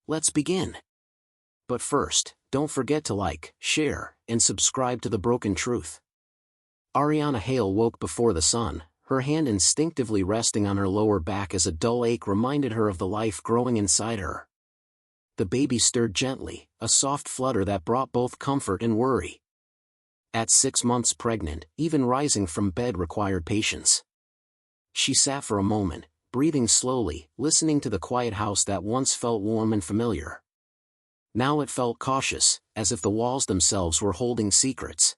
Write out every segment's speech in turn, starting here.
Let's begin. But first, don't forget to like, share, and subscribe to The Broken Truth. Ariana Hale woke before the sun, her hand instinctively resting on her lower back as a dull ache reminded her of the life growing inside her. The baby stirred gently, a soft flutter that brought both comfort and worry. At 6 months pregnant, even rising from bed required patience. She sat for a moment, breathing slowly, listening to the quiet house that once felt warm and familiar. Now it felt cautious, as if the walls themselves were holding secrets.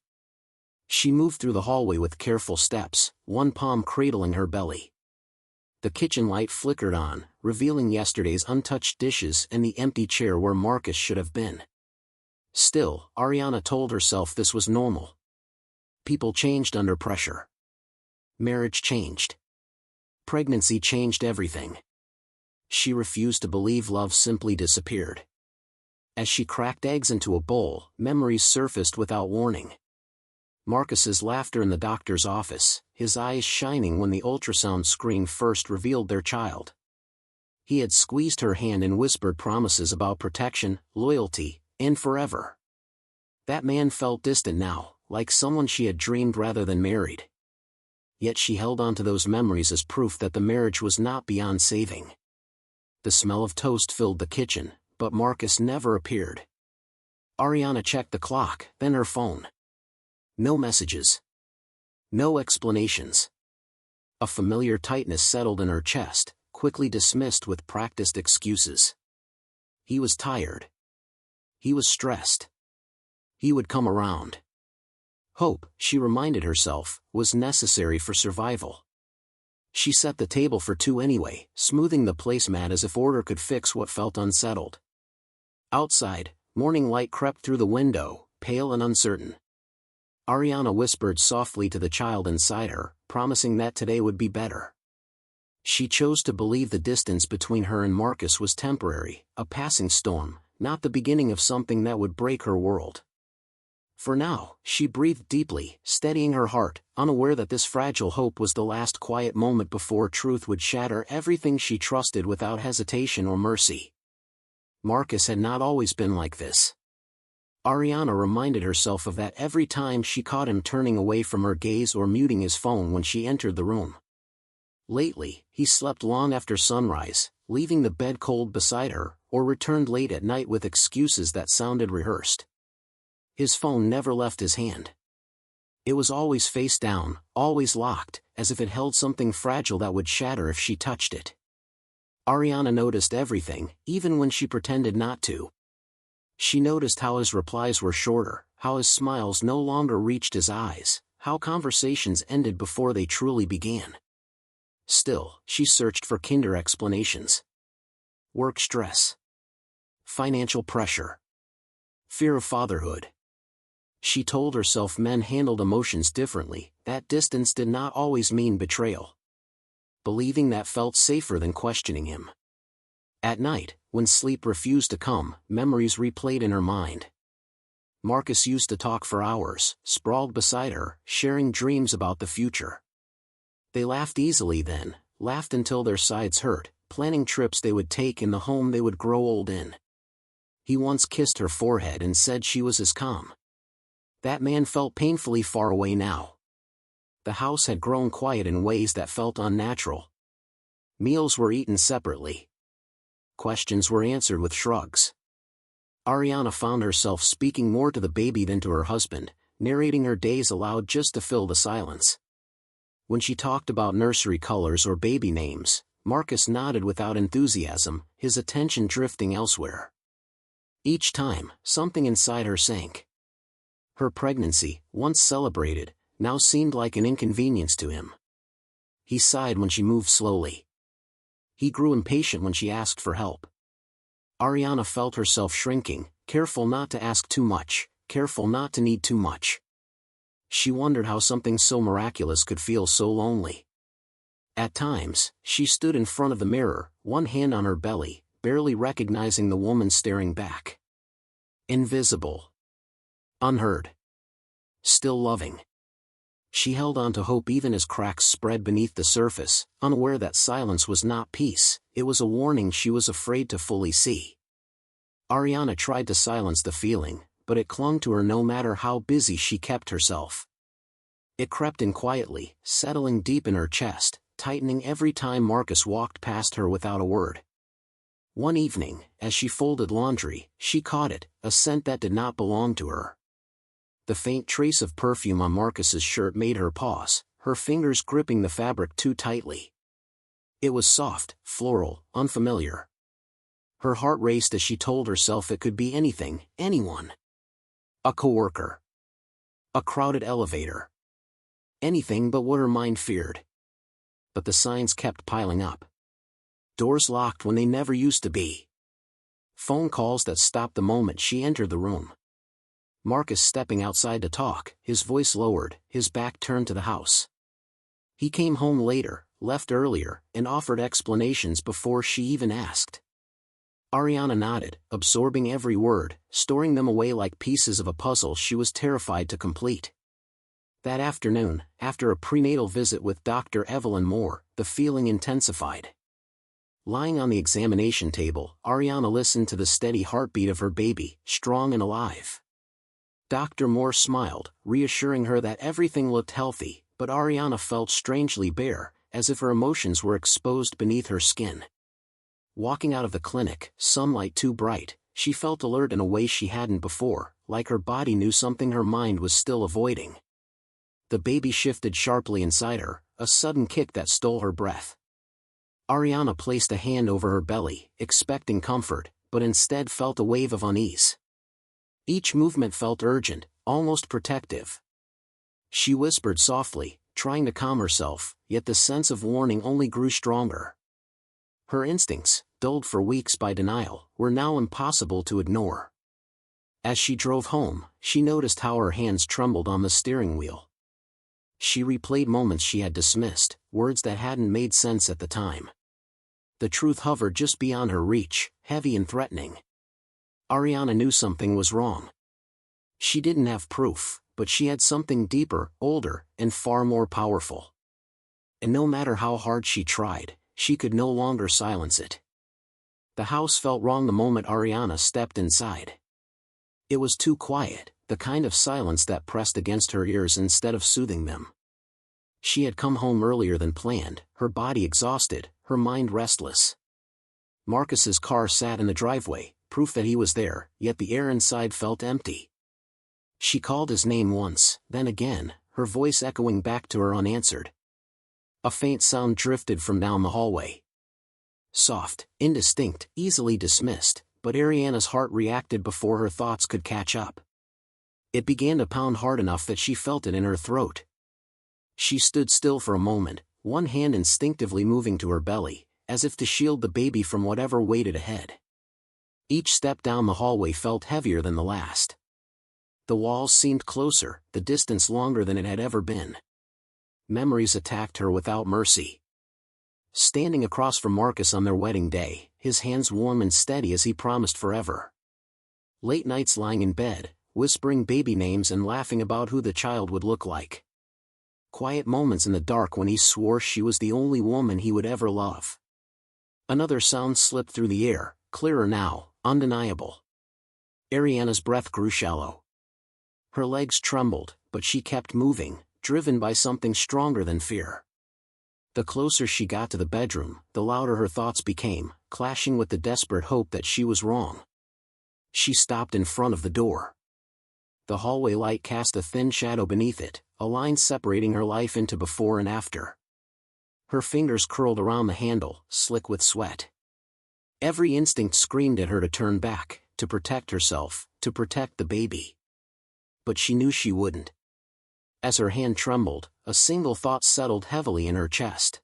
She moved through the hallway with careful steps, one palm cradling her belly. The kitchen light flickered on, revealing yesterday's untouched dishes and the empty chair where Marcus should have been. Still, Ariana told herself this was normal. People changed under pressure. Marriage changed. Pregnancy changed everything. She refused to believe love simply disappeared. As she cracked eggs into a bowl, memories surfaced without warning. Marcus's laughter in the doctor's office, his eyes shining when the ultrasound screen first revealed their child. He had squeezed her hand and whispered promises about protection, loyalty, and forever. That man felt distant now, like someone she had dreamed rather than married. Yet she held on to those memories as proof that the marriage was not beyond saving. The smell of toast filled the kitchen, but Marcus never appeared. Ariana checked the clock, then her phone. No messages. No explanations. A familiar tightness settled in her chest, quickly dismissed with practiced excuses. He was tired. He was stressed. He would come around. Hope, she reminded herself, was necessary for survival. She set the table for two anyway, smoothing the placemat as if order could fix what felt unsettled. Outside, morning light crept through the window, pale and uncertain. Ariana whispered softly to the child inside her, promising that today would be better. She chose to believe the distance between her and Marcus was temporary, a passing storm, not the beginning of something that would break her world. For now, she breathed deeply, steadying her heart, unaware that this fragile hope was the last quiet moment before truth would shatter everything she trusted without hesitation or mercy. Marcus had not always been like this. Ariana reminded herself of that every time she caught him turning away from her gaze or muting his phone when she entered the room. Lately, he slept long after sunrise, leaving the bed cold beside her, or returned late at night with excuses that sounded rehearsed. His phone never left his hand. It was always face down, always locked, as if it held something fragile that would shatter if she touched it. Ariana noticed everything, even when she pretended not to. She noticed how his replies were shorter, how his smiles no longer reached his eyes, how conversations ended before they truly began. Still, she searched for kinder explanations. Work stress. Financial pressure. Fear of fatherhood. She told herself men handled emotions differently, that distance did not always mean betrayal. Believing that felt safer than questioning him. At night, when sleep refused to come, memories replayed in her mind. Marcus used to talk for hours, sprawled beside her, sharing dreams about the future. They laughed easily then, laughed until their sides hurt, planning trips they would take in the home they would grow old in. He once kissed her forehead and said she was his calm. That man felt painfully far away now. The house had grown quiet in ways that felt unnatural. Meals were eaten separately. Questions were answered with shrugs. Ariana found herself speaking more to the baby than to her husband, narrating her days aloud just to fill the silence. When she talked about nursery colors or baby names, Marcus nodded without enthusiasm, his attention drifting elsewhere. Each time, something inside her sank. Her pregnancy, once celebrated, now seemed like an inconvenience to him. He sighed when she moved slowly. He grew impatient when she asked for help. Ariana felt herself shrinking, careful not to ask too much, careful not to need too much. She wondered how something so miraculous could feel so lonely. At times, she stood in front of the mirror, one hand on her belly, barely recognizing the woman staring back. Invisible. Unheard. Still loving. She held on to hope even as cracks spread beneath the surface, unaware that silence was not peace, it was a warning she was afraid to fully see. Ariana tried to silence the feeling, but it clung to her no matter how busy she kept herself. It crept in quietly, settling deep in her chest, tightening every time Marcus walked past her without a word. One evening, as she folded laundry, she caught it, a scent that did not belong to her. The faint trace of perfume on Marcus's shirt made her pause, her fingers gripping the fabric too tightly. It was soft, floral, unfamiliar. Her heart raced as she told herself it could be anything, anyone. A coworker. A crowded elevator. Anything but what her mind feared. But the signs kept piling up. Doors locked when they never used to be. Phone calls that stopped the moment she entered the room. Marcus stepping outside to talk, his voice lowered, his back turned to the house. He came home later, left earlier, and offered explanations before she even asked. Ariana nodded, absorbing every word, storing them away like pieces of a puzzle she was terrified to complete. That afternoon, after a prenatal visit with Dr. Evelyn Moore, the feeling intensified. Lying on the examination table, Ariana listened to the steady heartbeat of her baby, strong and alive. Dr. Moore smiled, reassuring her that everything looked healthy, but Ariana felt strangely bare, as if her emotions were exposed beneath her skin. Walking out of the clinic, sunlight too bright, she felt alert in a way she hadn't before, like her body knew something her mind was still avoiding. The baby shifted sharply inside her, a sudden kick that stole her breath. Ariana placed a hand over her belly, expecting comfort, but instead felt a wave of unease. Each movement felt urgent, almost protective. She whispered softly, trying to calm herself, yet the sense of warning only grew stronger. Her instincts, dulled for weeks by denial, were now impossible to ignore. As she drove home, she noticed how her hands trembled on the steering wheel. She replayed moments she had dismissed, words that hadn't made sense at the time. The truth hovered just beyond her reach, heavy and threatening. Ariana knew something was wrong. She didn't have proof, but she had something deeper, older, and far more powerful. And no matter how hard she tried, she could no longer silence it. The house felt wrong the moment Ariana stepped inside. It was too quiet, the kind of silence that pressed against her ears instead of soothing them. She had come home earlier than planned, her body exhausted, her mind restless. Marcus's car sat in the driveway, proof that he was there, yet the air inside felt empty. She called his name once, then again, her voice echoing back to her unanswered. A faint sound drifted from down the hallway. Soft, indistinct, easily dismissed, but Ariana's heart reacted before her thoughts could catch up. It began to pound hard enough that she felt it in her throat. She stood still for a moment, one hand instinctively moving to her belly, as if to shield the baby from whatever waited ahead. Each step down the hallway felt heavier than the last. The walls seemed closer, the distance longer than it had ever been. Memories attacked her without mercy. Standing across from Marcus on their wedding day, his hands warm and steady as he promised forever. Late nights lying in bed, whispering baby names and laughing about who the child would look like. Quiet moments in the dark when he swore she was the only woman he would ever love. Another sound slipped through the air, clearer now, undeniable. Ariana's breath grew shallow. Her legs trembled, but she kept moving, driven by something stronger than fear. The closer she got to the bedroom, the louder her thoughts became, clashing with the desperate hope that she was wrong. She stopped in front of the door. The hallway light cast a thin shadow beneath it, a line separating her life into before and after. Her fingers curled around the handle, slick with sweat. Every instinct screamed at her to turn back, to protect herself, to protect the baby. But she knew she wouldn't. As her hand trembled, a single thought settled heavily in her chest.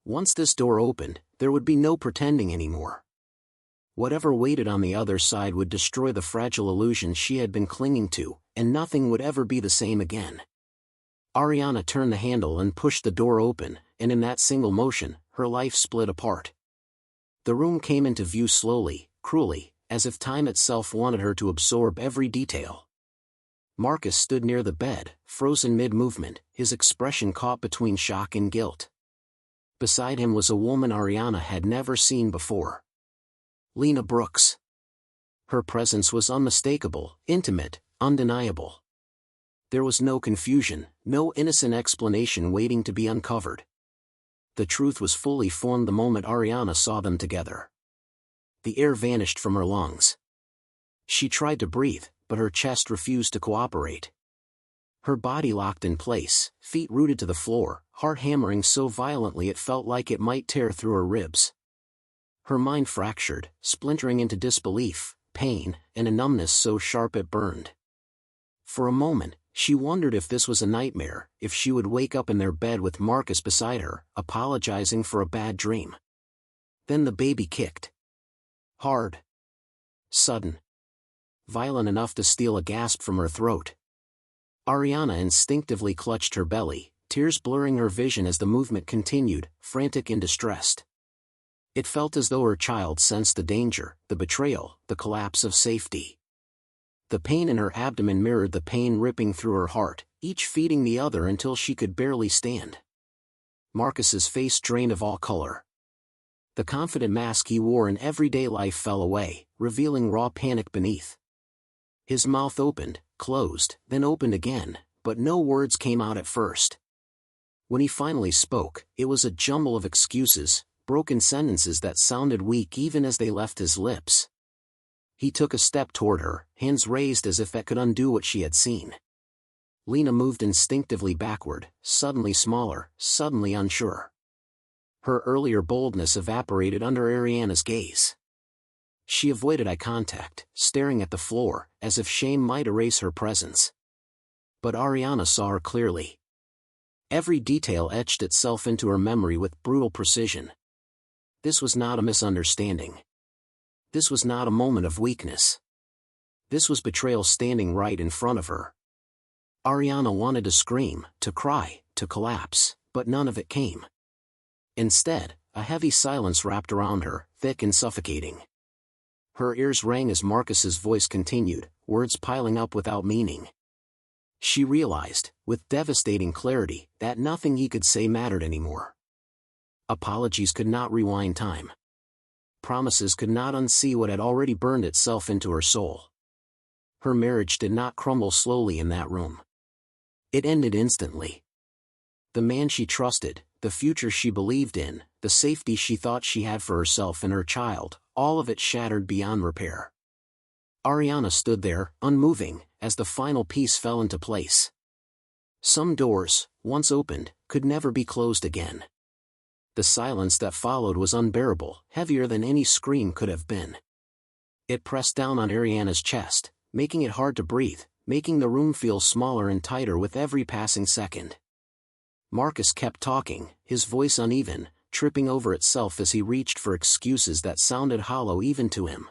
Once this door opened, there would be no pretending anymore. Whatever waited on the other side would destroy the fragile illusion she had been clinging to, and nothing would ever be the same again. Ariana turned the handle and pushed the door open, and in that single motion, her life split apart. The room came into view slowly, cruelly, as if time itself wanted her to absorb every detail. Marcus stood near the bed, frozen mid-movement, his expression caught between shock and guilt. Beside him was a woman Ariana had never seen before. Lena Brooks. Her presence was unmistakable, intimate, undeniable. There was no confusion, no innocent explanation waiting to be uncovered. The truth was fully formed the moment Ariana saw them together. The air vanished from her lungs. She tried to breathe, but her chest refused to cooperate. Her body locked in place, feet rooted to the floor, heart hammering so violently it felt like it might tear through her ribs. Her mind fractured, splintering into disbelief, pain, and a numbness so sharp it burned. For a moment, she wondered if this was a nightmare, if she would wake up in their bed with Marcus beside her, apologizing for a bad dream. Then the baby kicked. Hard. Sudden. Violent enough to steal a gasp from her throat. Ariana instinctively clutched her belly, tears blurring her vision as the movement continued, frantic and distressed. It felt as though her child sensed the danger, the betrayal, the collapse of safety. The pain in her abdomen mirrored the pain ripping through her heart, each feeding the other until she could barely stand. Marcus's face drained of all color. The confident mask he wore in everyday life fell away, revealing raw panic beneath. His mouth opened, closed, then opened again, but no words came out at first. When he finally spoke, it was a jumble of excuses, broken sentences that sounded weak even as they left his lips. He took a step toward her, hands raised as if that could undo what she had seen. Lena moved instinctively backward, suddenly smaller, suddenly unsure. Her earlier boldness evaporated under Ariana's gaze. She avoided eye contact, staring at the floor, as if shame might erase her presence. But Ariana saw her clearly. Every detail etched itself into her memory with brutal precision. This was not a misunderstanding. This was not a moment of weakness. This was betrayal standing right in front of her. Ariana wanted to scream, to cry, to collapse, but none of it came. Instead, a heavy silence wrapped around her, thick and suffocating. Her ears rang as Marcus's voice continued, words piling up without meaning. She realized, with devastating clarity, that nothing he could say mattered anymore. Apologies could not rewind time. Promises could not unsee what had already burned itself into her soul. Her marriage did not crumble slowly in that room. It ended instantly. The man she trusted, the future she believed in, the safety she thought she had for herself and her child, all of it shattered beyond repair. Ariana stood there, unmoving, as the final piece fell into place. Some doors, once opened, could never be closed again. The silence that followed was unbearable, heavier than any scream could have been. It pressed down on Ariana's chest, making it hard to breathe, making the room feel smaller and tighter with every passing second. Marcus kept talking, his voice uneven, tripping over itself as he reached for excuses that sounded hollow even to him.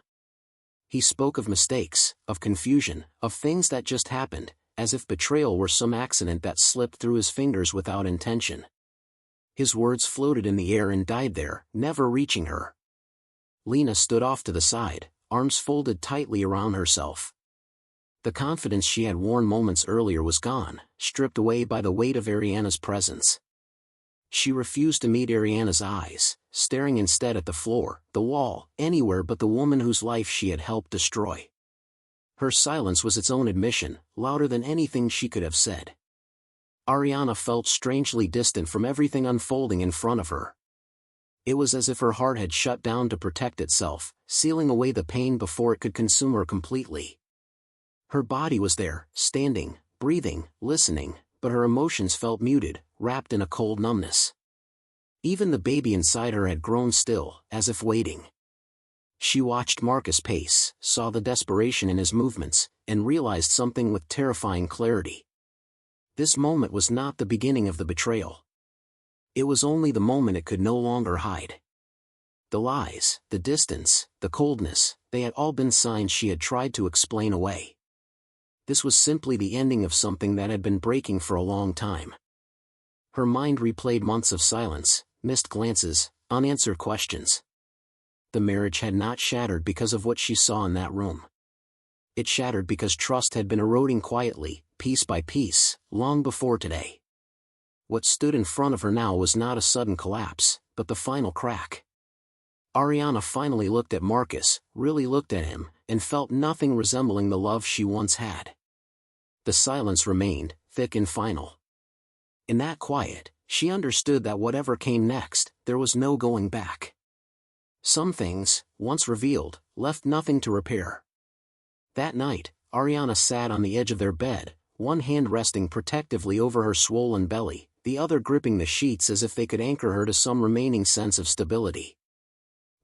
He spoke of mistakes, of confusion, of things that just happened, as if betrayal were some accident that slipped through his fingers without intention. His words floated in the air and died there, never reaching her. Lena stood off to the side, arms folded tightly around herself. The confidence she had worn moments earlier was gone, stripped away by the weight of Ariana's presence. She refused to meet Ariana's eyes, staring instead at the floor, the wall, anywhere but the woman whose life she had helped destroy. Her silence was its own admission, louder than anything she could have said. Ariana felt strangely distant from everything unfolding in front of her. It was as if her heart had shut down to protect itself, sealing away the pain before it could consume her completely. Her body was there, standing, breathing, listening, but her emotions felt muted, wrapped in a cold numbness. Even the baby inside her had grown still, as if waiting. She watched Marcus pace, saw the desperation in his movements, and realized something with terrifying clarity. This moment was not the beginning of the betrayal. It was only the moment it could no longer hide. The lies, the distance, the coldness, they had all been signs she had tried to explain away. This was simply the ending of something that had been breaking for a long time. Her mind replayed months of silence, missed glances, unanswered questions. The marriage had not shattered because of what she saw in that room. It shattered because trust had been eroding quietly, piece by piece, long before today. What stood in front of her now was not a sudden collapse, but the final crack. Ariana finally looked at Marcus, really looked at him, and felt nothing resembling the love she once had. The silence remained, thick and final. In that quiet, she understood that whatever came next, there was no going back. Some things, once revealed, left nothing to repair. That night, Ariana sat on the edge of their bed, one hand resting protectively over her swollen belly, the other gripping the sheets as if they could anchor her to some remaining sense of stability.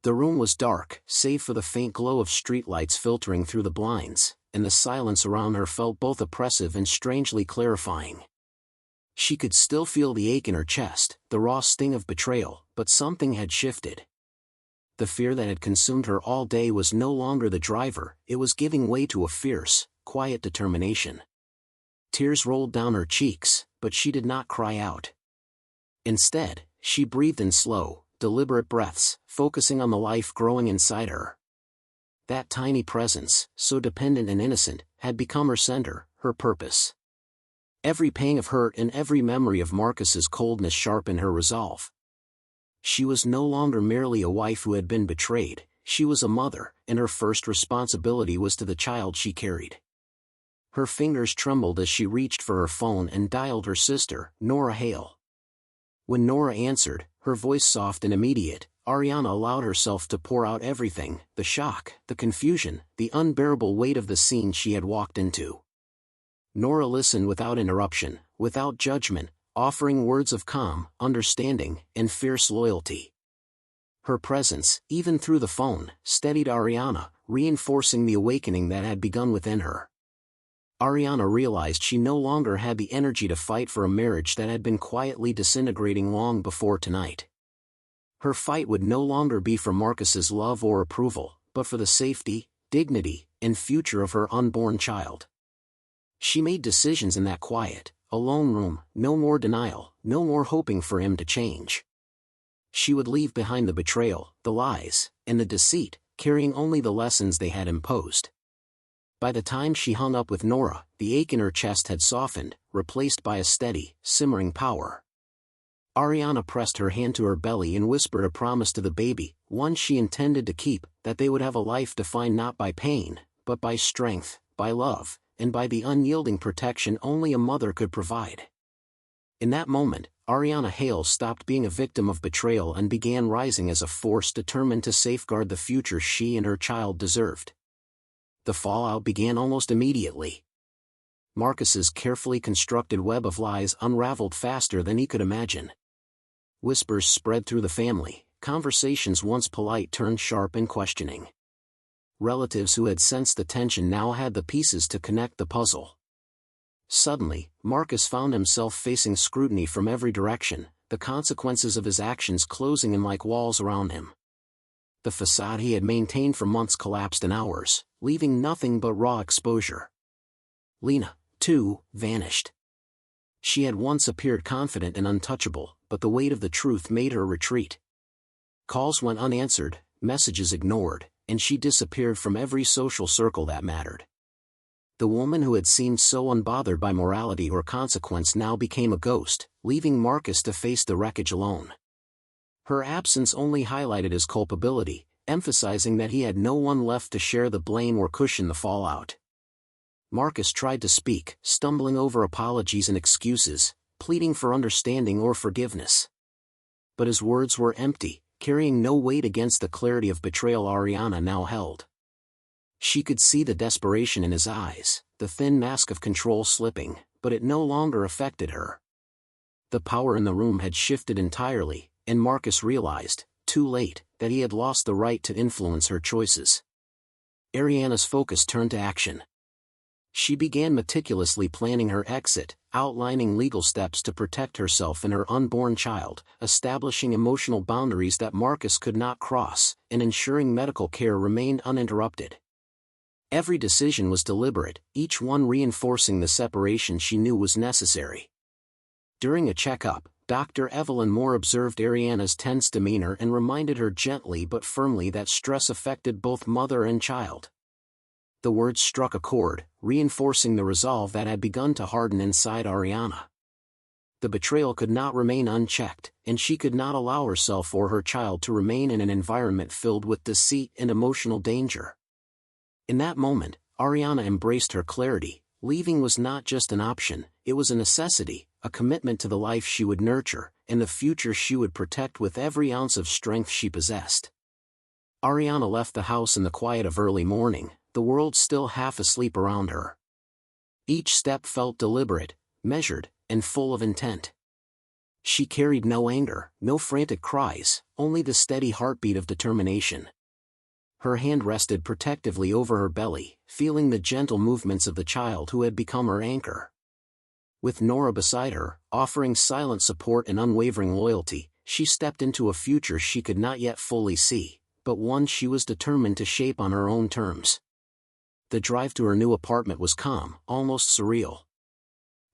The room was dark, save for the faint glow of streetlights filtering through the blinds, and the silence around her felt both oppressive and strangely clarifying. She could still feel the ache in her chest, the raw sting of betrayal, but something had shifted. The fear that had consumed her all day was no longer the driver, it was giving way to a fierce, quiet determination. Tears rolled down her cheeks, but she did not cry out. Instead, she breathed in slow, deliberate breaths, focusing on the life growing inside her. That tiny presence, so dependent and innocent, had become her center, her purpose. Every pang of hurt and every memory of Marcus's coldness sharpened her resolve. She was no longer merely a wife who had been betrayed, she was a mother, and her first responsibility was to the child she carried. Her fingers trembled as she reached for her phone and dialed her sister, Nora Hale. When Nora answered, her voice soft and immediate, Ariana allowed herself to pour out everything, the shock, the confusion, the unbearable weight of the scene she had walked into. Nora listened without interruption, without judgment, offering words of calm, understanding, and fierce loyalty. Her presence, even through the phone, steadied Ariana, reinforcing the awakening that had begun within her. Ariana realized she no longer had the energy to fight for a marriage that had been quietly disintegrating long before tonight. Her fight would no longer be for Marcus's love or approval, but for the safety, dignity, and future of her unborn child. She made decisions in that quiet, alone room, no more denial, no more hoping for him to change. She would leave behind the betrayal, the lies, and the deceit, carrying only the lessons they had imposed. By the time she hung up with Nora, the ache in her chest had softened, replaced by a steady, simmering power. Ariana pressed her hand to her belly and whispered a promise to the baby, one she intended to keep, that they would have a life defined not by pain, but by strength, by love, and by the unyielding protection only a mother could provide. In that moment, Ariana Hale stopped being a victim of betrayal and began rising as a force determined to safeguard the future she and her child deserved. The fallout began almost immediately. Marcus's carefully constructed web of lies unraveled faster than he could imagine. Whispers spread through the family, conversations once polite turned sharp and questioning. Relatives who had sensed the tension now had the pieces to connect the puzzle. Suddenly, Marcus found himself facing scrutiny from every direction, the consequences of his actions closing in like walls around him. The facade he had maintained for months collapsed in hours, leaving nothing but raw exposure. Lena, too, vanished. She had once appeared confident and untouchable, but the weight of the truth made her retreat. Calls went unanswered, messages ignored, and she disappeared from every social circle that mattered. The woman who had seemed so unbothered by morality or consequence now became a ghost, leaving Marcus to face the wreckage alone. Her absence only highlighted his culpability, emphasizing that he had no one left to share the blame or cushion the fallout. Marcus tried to speak, stumbling over apologies and excuses, pleading for understanding or forgiveness. But his words were empty, carrying no weight against the clarity of betrayal Ariana now held. She could see the desperation in his eyes, the thin mask of control slipping, but it no longer affected her. The power in the room had shifted entirely, and Marcus realized, too late, that he had lost the right to influence her choices. Ariana's focus turned to action. She began meticulously planning her exit, outlining legal steps to protect herself and her unborn child, establishing emotional boundaries that Marcus could not cross, and ensuring medical care remained uninterrupted. Every decision was deliberate, each one reinforcing the separation she knew was necessary. During a checkup, Dr. Evelyn Moore observed Ariana's tense demeanor and reminded her gently but firmly that stress affected both mother and child. The words struck a chord, reinforcing the resolve that had begun to harden inside Ariana. The betrayal could not remain unchecked, and she could not allow herself or her child to remain in an environment filled with deceit and emotional danger. In that moment, Ariana embraced her clarity. Leaving was not just an option, it was a necessity, a commitment to the life she would nurture, and the future she would protect with every ounce of strength she possessed. Ariana left the house in the quiet of early morning, the world still half asleep around her. Each step felt deliberate, measured, and full of intent. She carried no anger, no frantic cries, only the steady heartbeat of determination. Her hand rested protectively over her belly, feeling the gentle movements of the child who had become her anchor. With Nora beside her, offering silent support and unwavering loyalty, she stepped into a future she could not yet fully see, but one she was determined to shape on her own terms. The drive to her new apartment was calm, almost surreal.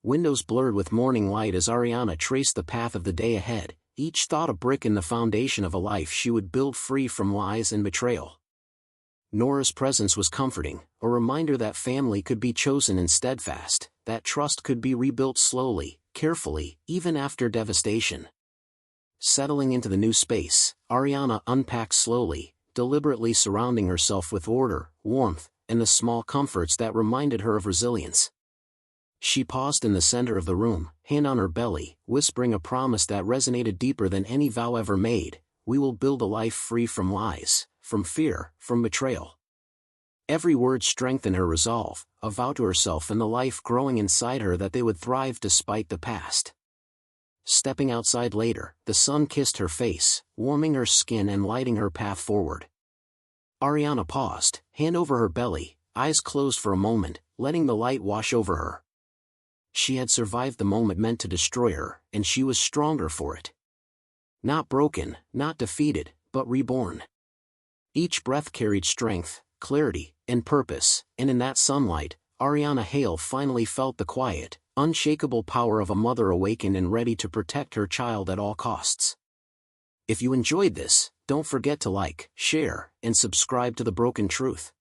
Windows blurred with morning light as Ariana traced the path of the day ahead, each thought a brick in the foundation of a life she would build free from lies and betrayal. Nora's presence was comforting, a reminder that family could be chosen and steadfast, that trust could be rebuilt slowly, carefully, even after devastation. Settling into the new space, Ariana unpacked slowly, deliberately surrounding herself with order, warmth, and the small comforts that reminded her of resilience. She paused in the center of the room, hand on her belly, whispering a promise that resonated deeper than any vow ever made: "We will build a life free from lies, from fear, from betrayal." Every word strengthened her resolve, a vow to herself and the life growing inside her that they would thrive despite the past. Stepping outside later, the sun kissed her face, warming her skin and lighting her path forward. Ariana paused, hand over her belly, eyes closed for a moment, letting the light wash over her. She had survived the moment meant to destroy her, and she was stronger for it. Not broken, not defeated, but reborn. Each breath carried strength, clarity, and purpose, and in that sunlight, Ariana Hale finally felt the quiet, unshakable power of a mother awakened and ready to protect her child at all costs. If you enjoyed this, don't forget to like, share, and subscribe to The Broken Truth.